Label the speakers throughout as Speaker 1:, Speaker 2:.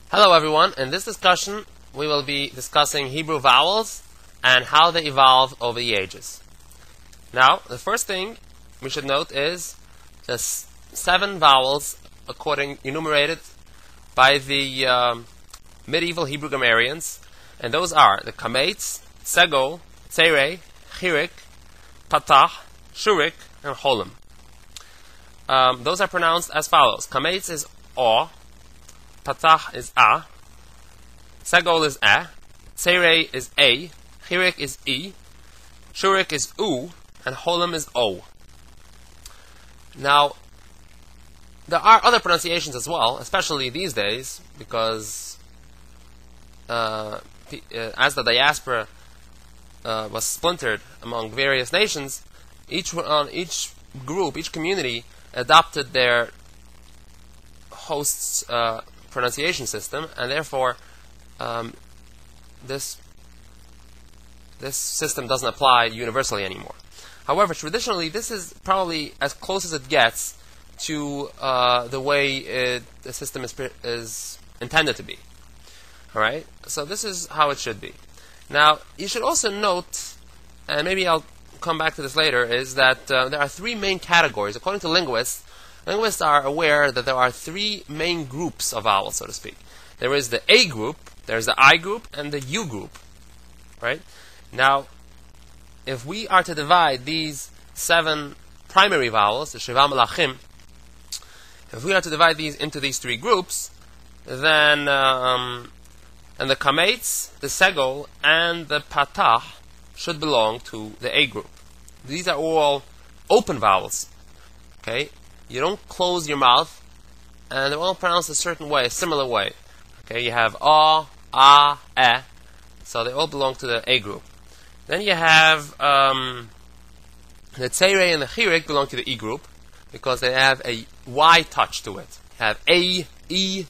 Speaker 1: Hello everyone, in this discussion we will be discussing Hebrew vowels and how they evolved over the ages. Now, the first thing we should note is the 7 vowels enumerated by the medieval Hebrew grammarians, and those are the Kametz, Segol, Tzerei, Chirik, Patach, Shurik, and Cholim. Those are pronounced as follows. Kametz is O, Patach is A, Segol is A, Tzerei is A, Chirik is E, Shurik is U, and Cholim is O. Now, there are other pronunciations as well, especially these days, because as the diaspora was splintered among various nations, each group, each community adopted their host's pronunciation system, and therefore this system doesn't apply universally anymore. However, traditionally, this is probably as close as it gets to the way the system is intended to be. All right, so this is how it should be. Now, you should also note, and maybe I'll come back to this later, is that there are 3 main categories. According to linguists, linguists are aware that there are 3 main groups of vowels, so to speak. There is the A group, there's the I group, and the U group. Right? Now, if we are to divide these 7 primary vowels, the Sheva Melachim, if we are to divide these into these 3 groups, then and the Kametz, the Segol, and the Patach should belong to the A group. These are all open vowels. Okay? You don't close your mouth, and they're all pronounced a certain way, a similar way. Okay? You have A, A, E, so they all belong to the A group. Then you have the Tzerei and the Chirik belong to the E group, because they have a Y touch to it. You have A, E,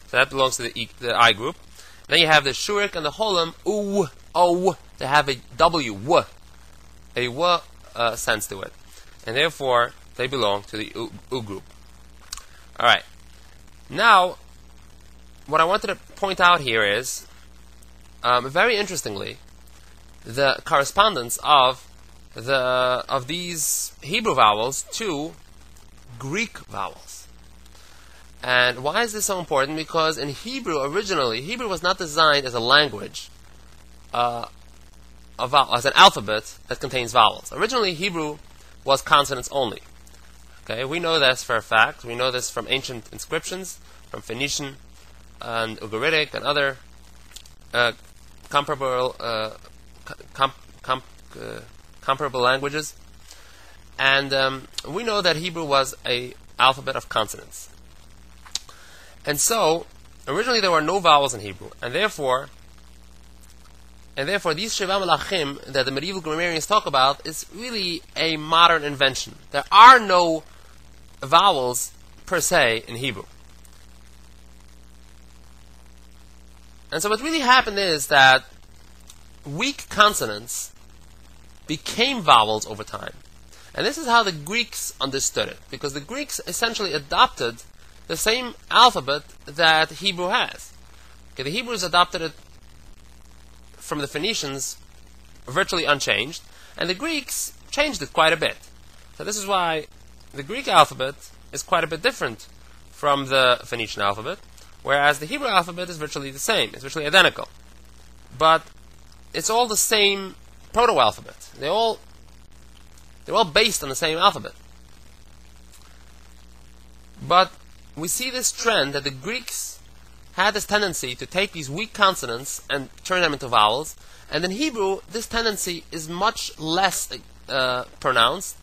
Speaker 1: so that belongs to the I group. Then you have the Shurik and the Cholim, U, O, they have a W, W, a W sense to it. And therefore, they belong to the U group. Alright. Now, what I wanted to point out here is, very interestingly, the correspondence of these Hebrew vowels to Greek vowels. And why is this so important? Because in Hebrew, originally, Hebrew was not designed as a language, as an alphabet that contains vowels. Originally, Hebrew was consonants only. Okay, we know this for a fact. We know this from ancient inscriptions, from Phoenician and Ugaritic and other comparable languages. And we know that Hebrew was an alphabet of consonants. And so, originally there were no vowels in Hebrew, and therefore these Sheva Melachim that the medieval grammarians talk about is really a modern invention. There are no vowels per se in Hebrew. And so what really happened is that weak consonants became vowels over time. And this is how the Greeks understood it, because the Greeks essentially adopted the same alphabet that Hebrew has. Okay, the Hebrews adopted it from the Phoenicians virtually unchanged, and the Greeks changed it quite a bit. So this is why the Greek alphabet is quite a bit different from the Phoenician alphabet, whereas the Hebrew alphabet is virtually the same. It's virtually identical. But it's all the same proto-alphabet. They're all based on the same alphabet. But we see this trend that the Greeks had this tendency to take these weak consonants and turn them into vowels, and in Hebrew this tendency is much less pronounced,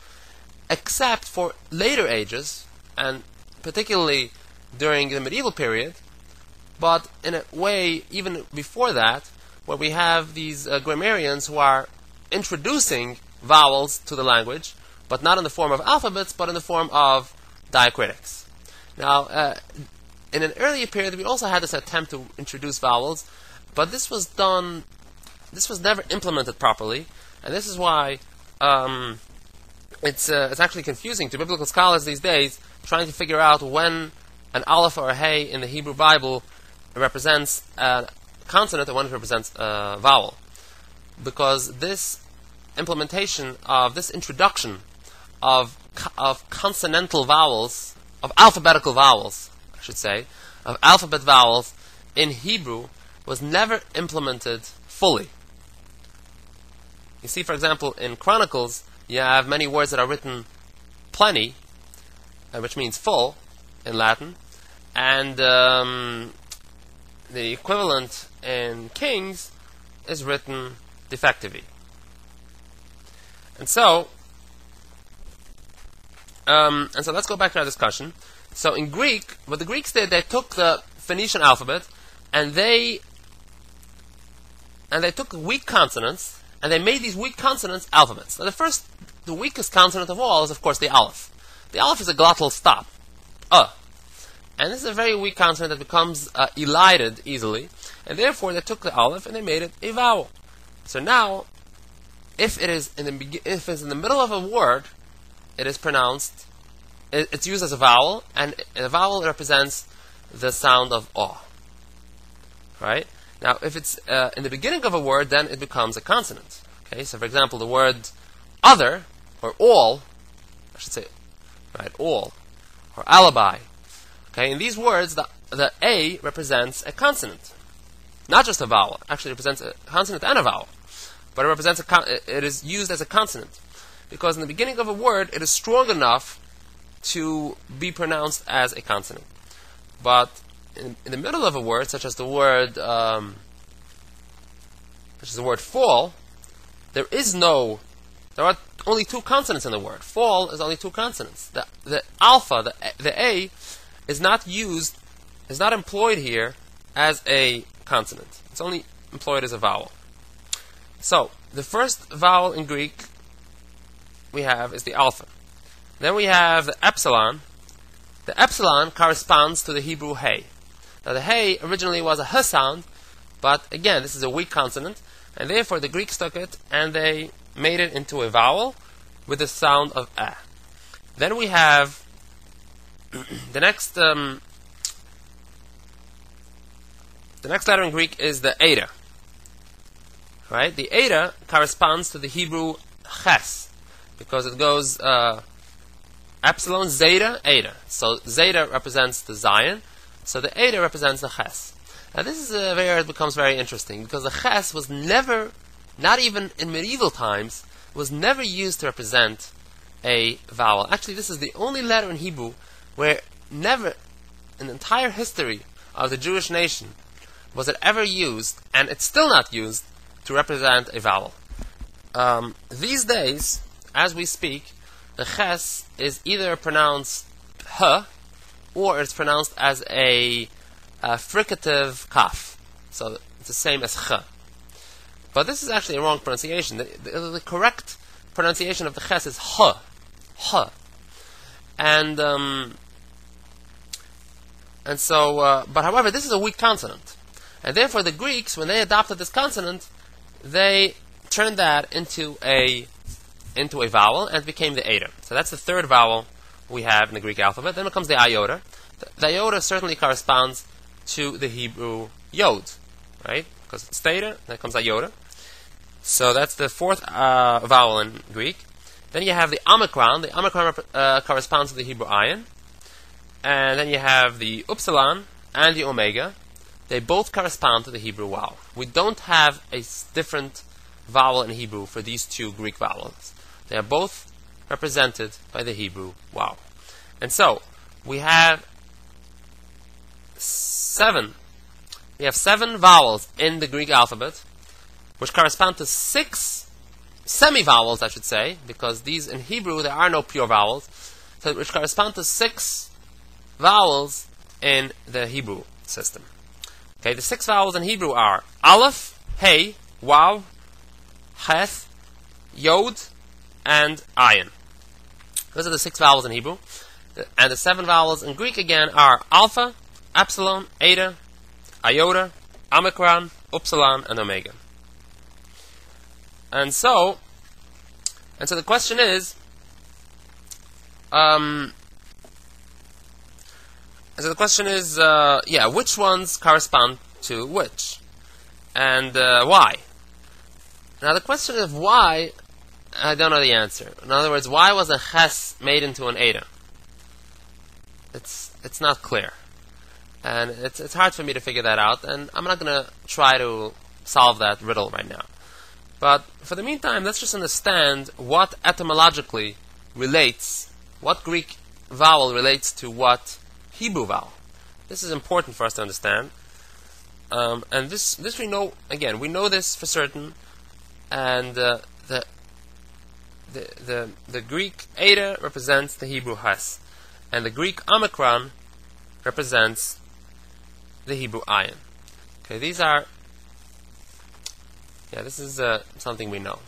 Speaker 1: except for later ages, and particularly during the medieval period, but in a way even before that, where we have these grammarians who are introducing vowels to the language, but not in the form of alphabets, but in the form of diacritics. Now, in an earlier period, we also had this attempt to introduce vowels, but this was never implemented properly, and this is why it's actually confusing to biblical scholars these days, trying to figure out when an aleph or a hey in the Hebrew Bible represents a consonant and one represents a vowel. Because this implementation of this introduction of consonantal vowels, of alphabetical vowels, I should say, of alphabet vowels in Hebrew was never implemented fully. You see, for example, in Chronicles, you have many words that are written plenty, which means full in Latin, and the equivalent in Kings is written defectively. And so let's go back to our discussion. So in Greek, what the Greeks did, they took the Phoenician alphabet and they took weak consonants and they made these weak consonants alphabets. Now the weakest consonant of all is of course the aleph. The aleph is a glottal stop, and this is a very weak consonant that becomes elided easily, and therefore they took the aleph and they made it a vowel. So now, if it's in the middle of a word, it is pronounced. It's used as a vowel, and a vowel represents the sound of aw. Right? Now, if it's in the beginning of a word, then it becomes a consonant. Okay. So, for example, the word other or all, I should say, right, all or alibi. Okay. In these words, the a represents a consonant, not just a vowel. Actually, it represents a consonant and a vowel, but it represents it is used as a consonant because in the beginning of a word, it is strong enough to be pronounced as a consonant. But in the middle of a word, such as the word fall, there are only two consonants in the word. Fall is only two consonants. The alpha, the a, is not employed here as a consonant. It's only employed as a vowel. So the first vowel in Greek we have is the alpha. Then we have the epsilon. The epsilon corresponds to the Hebrew hey. Now the hey originally was a h sound, but again this is a weak consonant, and therefore the Greeks took it and they made it into a vowel with the sound of a. Then we have the next letter in Greek is the eta. Right? The eta corresponds to the Hebrew ches, because it goes epsilon, zeta, eta. So zeta represents the Zion, so the eta represents the ches. Now this is where it becomes very interesting, because the ches was never, not even in medieval times, was never used to represent a vowel. Actually, this is the only letter in Hebrew where never, in the entire history of the Jewish nation, was it ever used, and it's still not used, to represent a vowel. These days, as we speak, the ches is either pronounced h, or it's pronounced as a fricative kaf. So it's the same as ch. But this is actually a wrong pronunciation. The correct pronunciation of the ches is h. H. And so, but however, this is a weak consonant. And therefore the Greeks, when they adopted this consonant, they turned that into a vowel and became the eta. So that's the third vowel we have in the Greek alphabet. Then comes the iota. The iota certainly corresponds to the Hebrew yod, right? Because it's theta, then comes iota. So that's the fourth vowel in Greek. Then you have the omicron. The omicron corresponds to the Hebrew ayin. And then you have the upsilon and the omega. They both correspond to the Hebrew vowel. We don't have a different vowel in Hebrew for these two Greek vowels. They are both represented by the Hebrew vowel. And so, we have seven vowels in the Greek alphabet, which correspond to 6 semi-vowels, I should say, because these in Hebrew there are no pure vowels, so which correspond to 6 vowels in the Hebrew system. Okay, the 6 vowels in Hebrew are aleph, hey, waw, ches, yod, and ayin. Those are the 6 vowels in Hebrew. And the 7 vowels in Greek again are alpha, epsilon, eta, iota, omicron, upsilon, and omega. And so the question is, So the question is, which ones correspond to which? And why? Now the question of why, I don't know the answer. In other words, why was a ches made into an eta? It's not clear. And it's hard for me to figure that out, and I'm not going to try to solve that riddle right now. But for the meantime, let's just understand what etymologically relates, what Greek vowel relates to what Hebrew vowel. This is important for us to understand. And this we know, again, we know this for certain, and the Greek eta represents the Hebrew ches, and the Greek omicron represents the Hebrew ayin. Okay, these are, this is something we know.